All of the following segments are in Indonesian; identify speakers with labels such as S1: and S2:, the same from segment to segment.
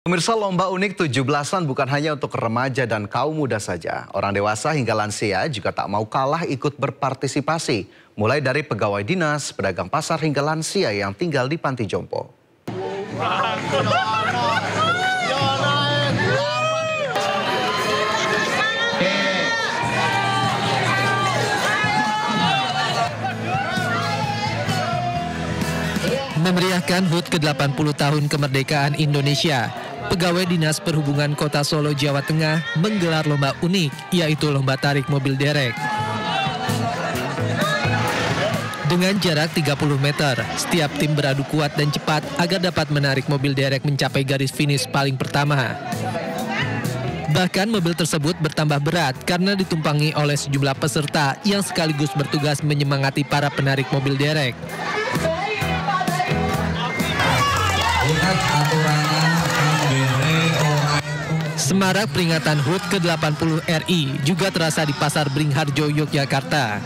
S1: Pemirsa, lomba unik 17-an bukan hanya untuk remaja dan kaum muda saja. Orang dewasa hingga lansia juga tak mau kalah ikut berpartisipasi. Mulai dari pegawai dinas, pedagang pasar hingga lansia yang tinggal di panti jompo.
S2: Memeriahkan HUT ke-80 tahun kemerdekaan Indonesia, Pegawai Dinas Perhubungan Kota Solo, Jawa Tengah menggelar lomba unik, yaitu lomba tarik mobil derek. Dengan jarak 30 meter, setiap tim beradu kuat dan cepat agar dapat menarik mobil derek mencapai garis finish paling pertama. Bahkan mobil tersebut bertambah berat karena ditumpangi oleh sejumlah peserta yang sekaligus bertugas menyemangati para penarik mobil derek. Semarak peringatan HUT ke-80 RI juga terasa di Pasar Beringharjo, Yogyakarta.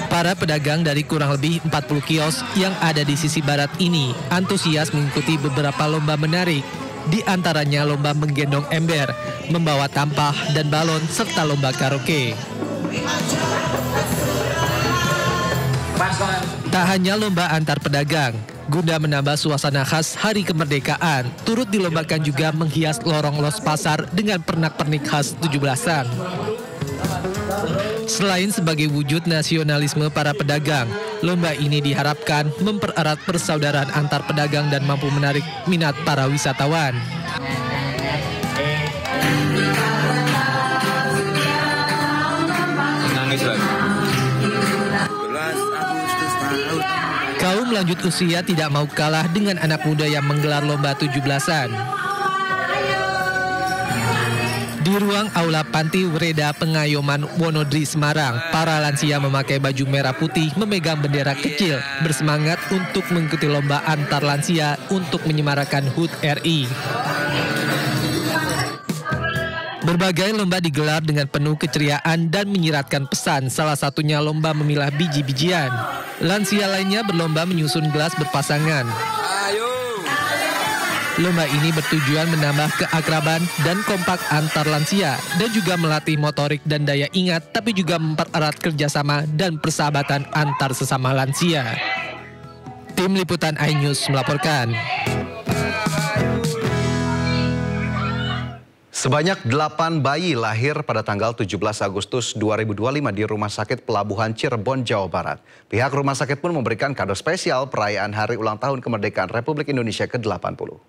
S2: Para pedagang dari kurang lebih 40 kios yang ada di sisi barat ini antusias mengikuti beberapa lomba menarik. Di antaranya lomba menggendong ember, membawa tampah dan balon, serta lomba karaoke. Tak hanya lomba antar pedagang, guna menambah suasana khas Hari Kemerdekaan, turut dilombakan juga menghias lorong los pasar dengan pernak-pernik khas 17-an. Selain sebagai wujud nasionalisme para pedagang, lomba ini diharapkan mempererat persaudaraan antar pedagang dan mampu menarik minat para wisatawan. Kaum lanjut usia tidak mau kalah dengan anak muda yang menggelar lomba 17-an. Di ruang Aula Panti Wereda Pengayoman Wonodri, Semarang, para lansia memakai baju merah putih memegang bendera kecil, bersemangat untuk mengikuti lomba antar lansia untuk menyemarakan HUT RI. Berbagai lomba digelar dengan penuh keceriaan dan menyiratkan pesan, salah satunya lomba memilah biji-bijian. Lansia lainnya berlomba menyusun gelas berpasangan. Lomba ini bertujuan menambah keakraban dan kompak antar lansia dan juga melatih motorik dan daya ingat, tapi juga mempererat kerjasama dan persahabatan antar sesama lansia. Tim Liputan iNews melaporkan.
S1: Sebanyak 8 bayi lahir pada tanggal 17 Agustus 2025 di Rumah Sakit Pelabuhan Cirebon, Jawa Barat. Pihak rumah sakit pun memberikan kado spesial perayaan Hari Ulang Tahun Kemerdekaan Republik Indonesia ke-80.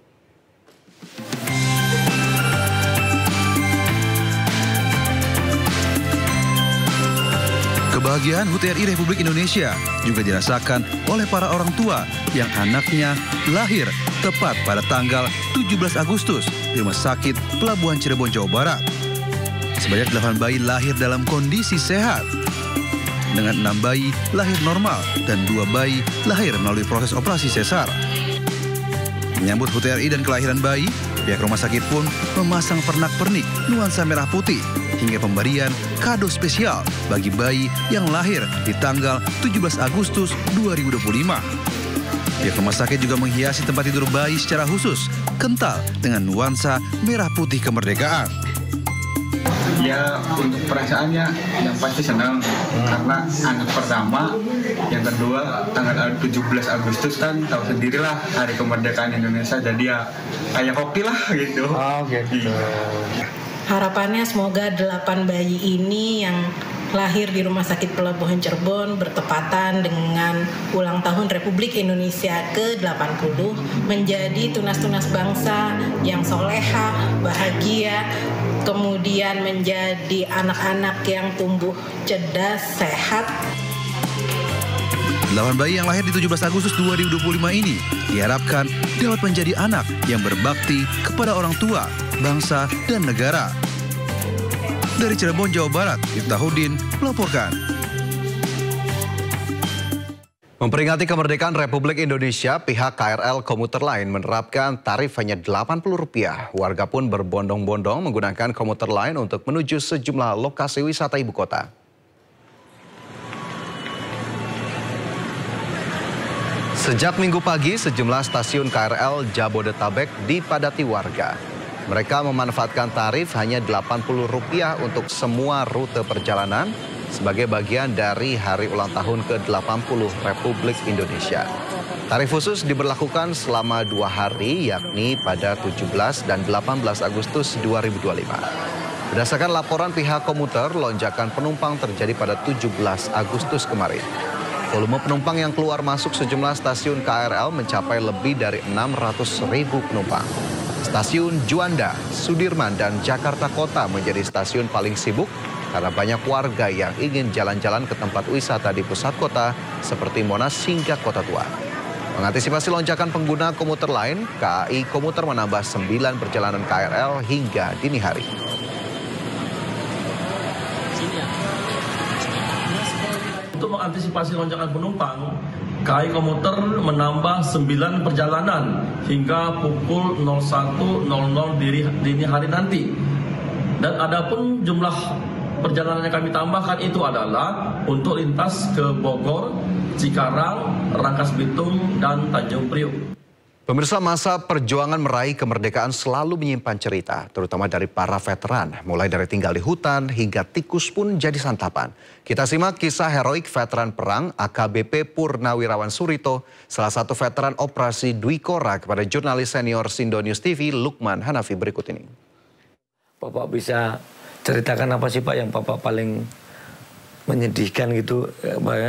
S3: Kebahagiaan HUT RI Republik Indonesia juga dirasakan oleh para orang tua yang anaknya lahir tepat pada tanggal 17 Agustus di Rumah Sakit Pelabuhan Cirebon, Jawa Barat. Sebanyak 8 bayi lahir dalam kondisi sehat, dengan 6 bayi lahir normal dan 2 bayi lahir melalui proses operasi sesar. Menyambut HUT RI dan kelahiran bayi, pihak rumah sakit pun memasang pernak-pernik nuansa merah putih hingga pemberian kado spesial bagi bayi yang lahir di tanggal 17 Agustus 2025. Pihak rumah sakit juga menghiasi tempat tidur bayi secara khusus, kental dengan nuansa merah putih kemerdekaan.
S4: Ya, untuk perasaannya yang pasti senang karena anak pertama, yang kedua tanggal 17 Agustus kan tahu sendirilah Hari Kemerdekaan Indonesia, jadi ya kayak hoki lah gitu. Oh gitu.
S5: Harapannya semoga 8 bayi ini yang lahir di Rumah Sakit Pelabuhan Cirebon bertepatan dengan ulang tahun Republik Indonesia ke-80 menjadi tunas-tunas bangsa yang soleha, bahagia, kemudian menjadi anak-anak yang tumbuh cerdas, sehat.
S3: 8 bayi yang lahir di 17 Agustus 2025 ini diharapkan dapat menjadi anak yang berbakti kepada orang tua, bangsa, dan negara. Dari Cirebon, Jawa Barat, Iftahudin melaporkan.
S1: Memperingati kemerdekaan Republik Indonesia, pihak KRL Komuter Line menerapkan tarif hanya Rp80. Warga pun berbondong-bondong menggunakan Komuter Line untuk menuju sejumlah lokasi wisata ibu kota. Sejak Minggu pagi, sejumlah stasiun KRL Jabodetabek dipadati warga. Mereka memanfaatkan tarif hanya Rp80 untuk semua rute perjalanan sebagai bagian dari hari ulang tahun ke-80 Republik Indonesia. Tarif khusus diberlakukan selama 2 hari, yakni pada 17 dan 18 Agustus 2025. Berdasarkan laporan pihak komuter, lonjakan penumpang terjadi pada 17 Agustus kemarin. Volume penumpang yang keluar masuk sejumlah stasiun KRL mencapai lebih dari 600.000 penumpang. Stasiun Juanda, Sudirman, dan Jakarta Kota menjadi stasiun paling sibuk karena banyak warga yang ingin jalan-jalan ke tempat wisata di pusat kota seperti Monas hingga Kota Tua. Mengantisipasi lonjakan pengguna komuter lain, KAI Komuter menambah 9 perjalanan KRL hingga dini hari.
S6: Untuk mengantisipasi lonjakan penumpang, KAI Komuter menambah 9 perjalanan hingga pukul 01.00 dini hari nanti. Dan adapun jumlah perjalanan yang kami tambahkan itu adalah untuk lintas ke Bogor, Cikarang, Rangkas Bitung, dan Tanjung Priok.
S1: Pemirsa, masa perjuangan meraih kemerdekaan selalu menyimpan cerita, terutama dari para veteran. Mulai dari tinggal di hutan hingga tikus pun jadi santapan. Kita simak kisah heroik veteran perang AKBP Purnawirawan Surito, salah satu veteran operasi Dwi Kora, kepada jurnalis senior Sindo News TV, Lukman Hanafi berikut ini.
S7: Bapak bisa ceritakan apa sih Pak yang Bapak paling menyedihkan gitu?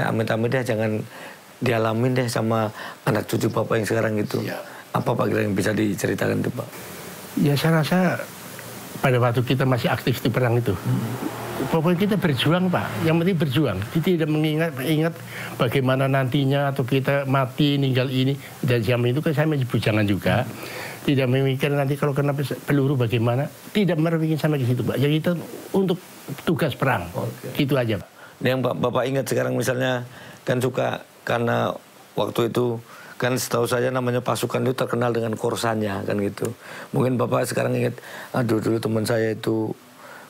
S7: Amit-amit deh, jangan dialamin deh sama anak cucu Bapak yang sekarang gitu. Ya. Apa Pak yang bisa diceritakan tuh Pak?
S8: Ya saya rasa pada waktu kita masih aktif di perang itu, pokoknya kita berjuang Pak. Yang penting berjuang. Kita tidak mengingat bagaimana nantinya atau kita mati ninggal ini. Dan zaman itu kan saya masih bujangan juga. Tidak memikir nanti kalau kena peluru bagaimana. Tidak merepikir sampai ke situ Pak. Jadi kita untuk tugas perang. Gitu aja Pak.
S7: Yang Bapak ingat sekarang misalnya kan suka, karena waktu itu kan setahu saya namanya pasukan itu terkenal dengan korsannya kan gitu. Mungkin Bapak sekarang ingat, aduh dulu teman saya itu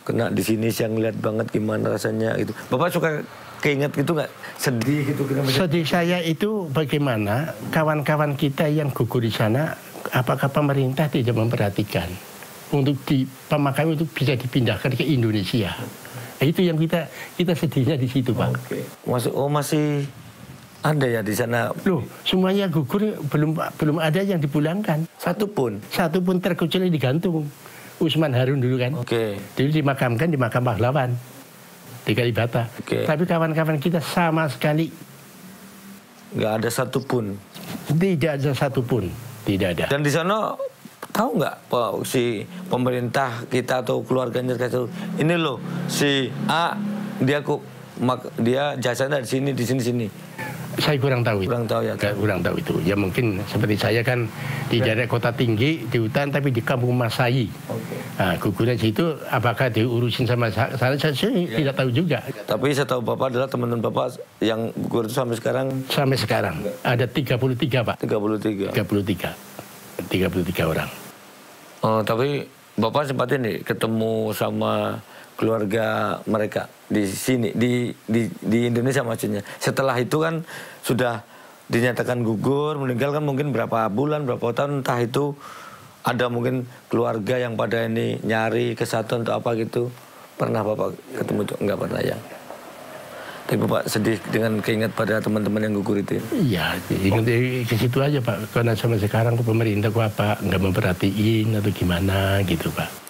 S7: kena di sini, saya ngeliat banget gimana rasanya gitu. Bapak suka keinget gitu nggak? Sedih gitu?
S8: Sedih saya itu bagaimana kawan-kawan kita yang gugur di sana, apakah pemerintah tidak memperhatikan untuk di pemakaman itu bisa dipindahkan ke Indonesia. Itu yang kita sedihnya di situ Pak.
S7: Masih ada ya di sana.
S8: Loh, semuanya gugur, belum ada yang dipulangkan.
S7: Satupun
S8: terkecuali digantung. Usman Harun dulu kan. Dulu dimakamkan di makam pahlawan di Kalibata. Tapi kawan-kawan kita sama sekali
S7: nggak ada satupun.
S8: Tidak ada satupun, tidak ada.
S7: Dan di sana tahu nggak Pak, si pemerintah kita atau keluarganya kasih ini loh si A dia jasanya di sini.
S8: Saya kurang tahu.
S7: Kurang tahu ya.
S8: Kurang tahu itu. Ya mungkin seperti saya kan di daerah kota tinggi di hutan tapi di kampung Masai. Nah, gugurnya situ apakah diurusin sama saya tidak tahu juga.
S7: Tapi saya tahu Bapak adalah teman-teman Bapak yang gugur itu sampai sekarang.
S8: Sampai sekarang ada 33 Pak.
S7: 33
S8: orang.
S7: Oh, tapi Bapak sempat ini ketemu sama keluarga mereka di sini di Indonesia maksudnya. Setelah itu kan sudah dinyatakan gugur, meninggal kan mungkin berapa bulan, berapa tahun, entah itu ada mungkin keluarga yang pada ini nyari kesatuan atau apa gitu. Pernah Bapak ketemu itu? Enggak pernah ya. Tapi Bapak sedih dengan keingat pada teman-teman yang gugur itu.
S8: Iya, ingat ke situ aja Pak. Karena sampai sekarang pemerintah apa nggak memperhatiin atau gimana gitu Pak.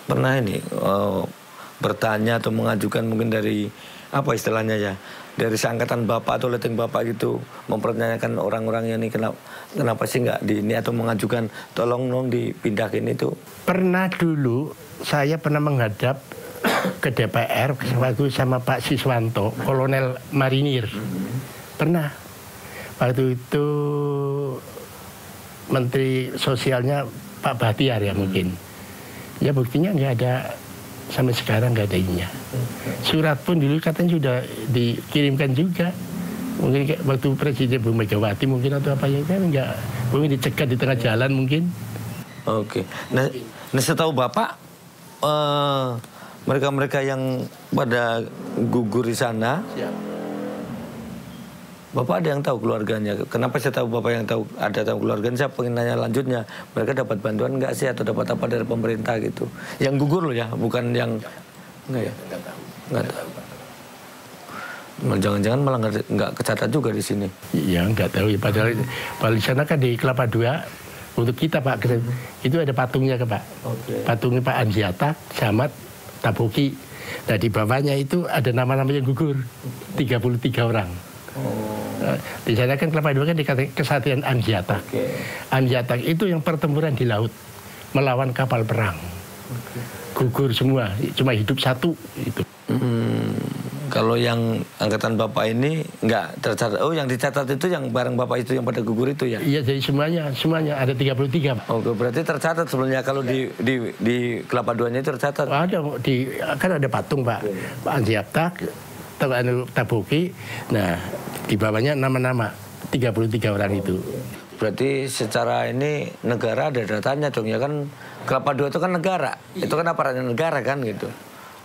S7: Pernah ini bertanya atau mengajukan mungkin dari apa istilahnya ya, dari seangkatan Bapak atau leteng Bapak gitu, mempertanyakan orang-orang yang ini kenapa sih nggak di ini atau mengajukan tolong dong dipindahin itu? Pernah
S8: dulu saya pernah menghadap ke DPR waktu sama Pak Siswanto, Kolonel Marinir. Pernah. Waktu itu Menteri Sosialnya Pak Bahtiar ya mungkin. Ya buktinya nggak ada, sampai sekarang nggak ada ininya. Surat pun dulu katanya sudah dikirimkan juga. Mungkin waktu Presiden Bu Megawati mungkin atau apa ya kan nggak, mungkin dicegat di tengah jalan mungkin.
S7: Nah setahu Bapak mereka yang pada gugur di sana Bapak ada yang tahu keluarganya? Kenapa saya tahu Bapak yang tahu ada tahu keluarganya? Saya pengen nanya lanjutnya. Mereka dapat bantuan nggak sih atau dapat apa dari pemerintah gitu? Yang gugur loh ya, bukan yang enggak ya? Nggak tahu. Jangan-jangan malah nggak kecatat juga di sini.
S8: Ya nggak tahu ya. Padahal di sana kan di Kelapa II untuk kita Pak, itu ada patungnya Pak. Patungnya Pak Anjiatak, Camat, Taboki. Nah di bawahnya itu ada nama-nama yang gugur, 33 orang. Di sana kan Kelapa II kan dikatakan kesatuan Anjiatak. Anjiatak itu yang pertempuran di laut melawan kapal perang. Gugur semua, cuma hidup satu itu.
S7: Kalau yang angkatan Bapak ini nggak tercatat. Oh, yang dicatat itu yang bareng Bapak itu yang pada gugur itu ya?
S8: Iya, jadi semuanya ada 33.
S7: Oh, berarti tercatat sebenarnya kalau di Kelapa II-nya itu tercatat.
S8: Ada kan ada patung Pak. Pak Anjiatak, Taboki. Nah, di bawahnya nama-nama 33 orang itu.
S7: Berarti secara ini negara ada datanya dong ya kan. Kelapa II itu kan negara. Itu kan aparatnya negara kan gitu.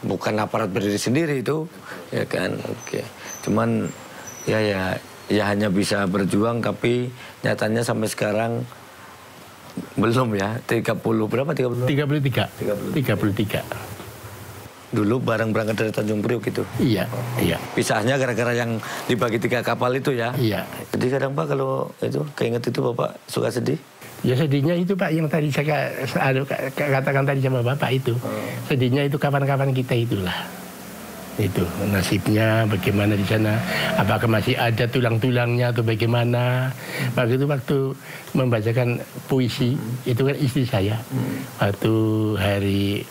S7: Bukan aparat berdiri sendiri itu, ya kan? Oke. Cuman ya hanya bisa berjuang tapi nyatanya sampai sekarang belum ya. 30 berapa?
S8: 33.
S7: Dulu bareng berangkat dari Tanjung Priok gitu.
S8: Iya.
S7: Pisahnya gara-gara yang dibagi 3 kapal itu ya.
S8: Iya.
S7: Jadi kadang Pak kalau itu keinget itu Bapak suka sedih?
S8: Ya sedihnya itu Pak yang tadi saya katakan tadi sama Bapak itu. Sedihnya itu kawan-kawan kita itulah. Itu nasibnya bagaimana di sana. Apakah masih ada tulang-tulangnya atau bagaimana. Waktu membacakan puisi itu kan istri saya. Waktu hari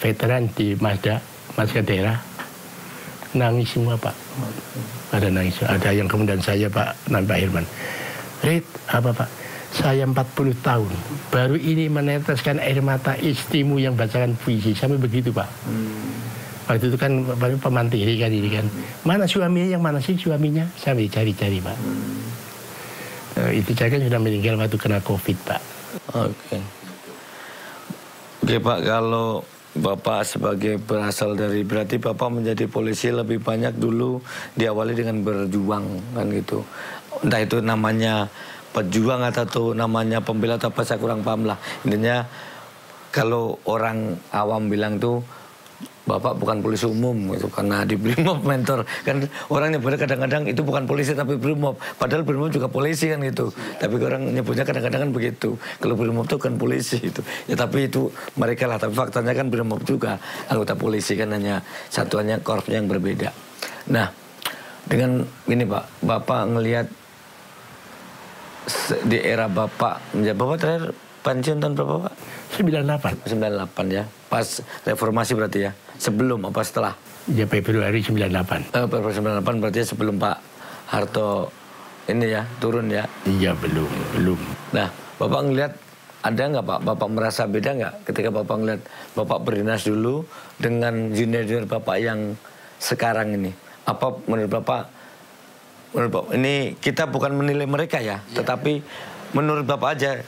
S8: veteran di Mas daerah nangis semua Pak. Ada nangis. Ada yang kemudian saya Pak Herman. Rit, apa Pak? Saya 40 tahun, baru ini meneteskan air mata istrimu yang bacakan puisi. Sampai begitu Pak. Waktu itu kan pemantiri kan ini kan. Mana suaminya, yang mana sih suaminya? Sampai cari-cari Pak. Itu saya kan sudah meninggal waktu kena COVID Pak.
S7: Oke Pak, kalau Bapak sebagai berasal dari, berarti Bapak menjadi polisi lebih banyak dulu diawali dengan berjuang kan gitu. Entah itu namanya pejuang atau namanya pembela atau apa saya kurang paham lah. Intinya kalau orang awam bilang tuh Bapak bukan polisi umum gitu karena di Brimob mentor kan orang nyebutnya kadang-kadang itu bukan polisi tapi Brimob, padahal Brimob juga polisi kan gitu. Tapi orang nyebutnya kadang-kadang kan begitu. Kalau Brimob itu kan polisi itu. Ya tapi itu mereka lah, tapi faktanya kan Brimob juga anggota polisi kan, hanya satuannya korpsnya yang berbeda. Nah, dengan ini Pak, Bapak ngelihat di era Bapak menjadi Bapak terakhir pensiun tahun berapa Pak? 98 ya, pas reformasi berarti ya. Sebelum apa setelah?
S8: Ya Februari 98.
S7: Februari 98 berarti sebelum Pak Harto ini ya turun ya?
S8: Iya belum.
S7: Nah Bapak ngelihat ada nggak Pak? Bapak merasa beda nggak ketika Bapak ngelihat Bapak berdinas dulu dengan junior Bapak yang sekarang ini? Apa menurut Bapak ini kita bukan menilai mereka ya, tetapi menurut Bapak aja,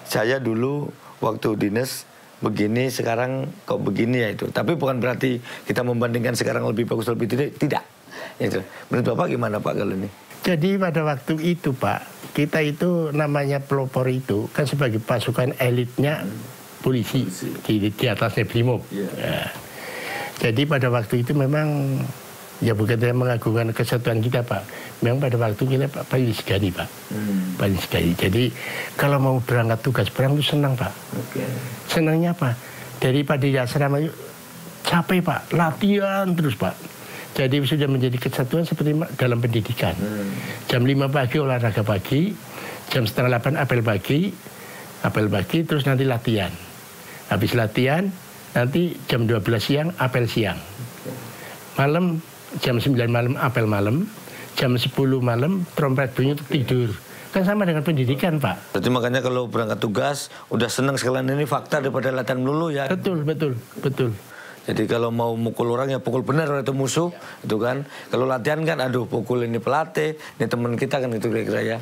S7: saya dulu waktu dinas begini, sekarang kok begini ya itu. Tapi bukan berarti kita membandingkan sekarang lebih bagus lebih tidak. Itu. Menurut Bapak gimana Pak kalau ini?
S8: Jadi pada waktu itu Pak, kita itu namanya pelopor itu kan sebagai pasukan elitnya polisi di atasnya Brimob. Ya. Jadi pada waktu itu memang ya bukan saya mengagungkan kesatuan kita Pak. Memang pada waktu kita paling disegani Pak. Paling disegani. Jadi kalau mau berangkat tugas perang itu senang Pak. Senangnya apa? Daripada di asrama capek Pak. Latihan terus Pak. Jadi sudah menjadi kesatuan seperti dalam pendidikan. Jam 5 pagi olahraga pagi. Jam setengah 8 apel pagi. Terus nanti latihan. Habis latihan nanti jam 12 siang apel siang. Malam jam 9 malam apel malam, jam 10 malam trompet bunyi untuk tidur. Kan sama dengan pendidikan Pak.
S7: Berarti makanya kalau berangkat tugas udah senang sekalian ini fakta daripada latihan dulu ya.
S8: Betul.
S7: Jadi kalau mau mukul orang ya pukul benar itu musuh itu kan. Kalau latihan kan aduh pukul ini pelatih, ini teman kita kan itu kira-kira ya.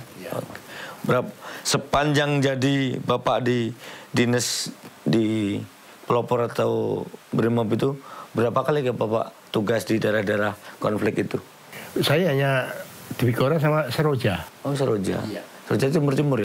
S7: Berapa sepanjang jadi Bapak di dinas di pelopor atau Brimob itu berapa kali ke Bapak tugas di daerah-daerah konflik itu?
S8: Saya hanya Dwi Kora sama Seroja.
S7: Oh, Seroja. Seroja jemur-jemur ya?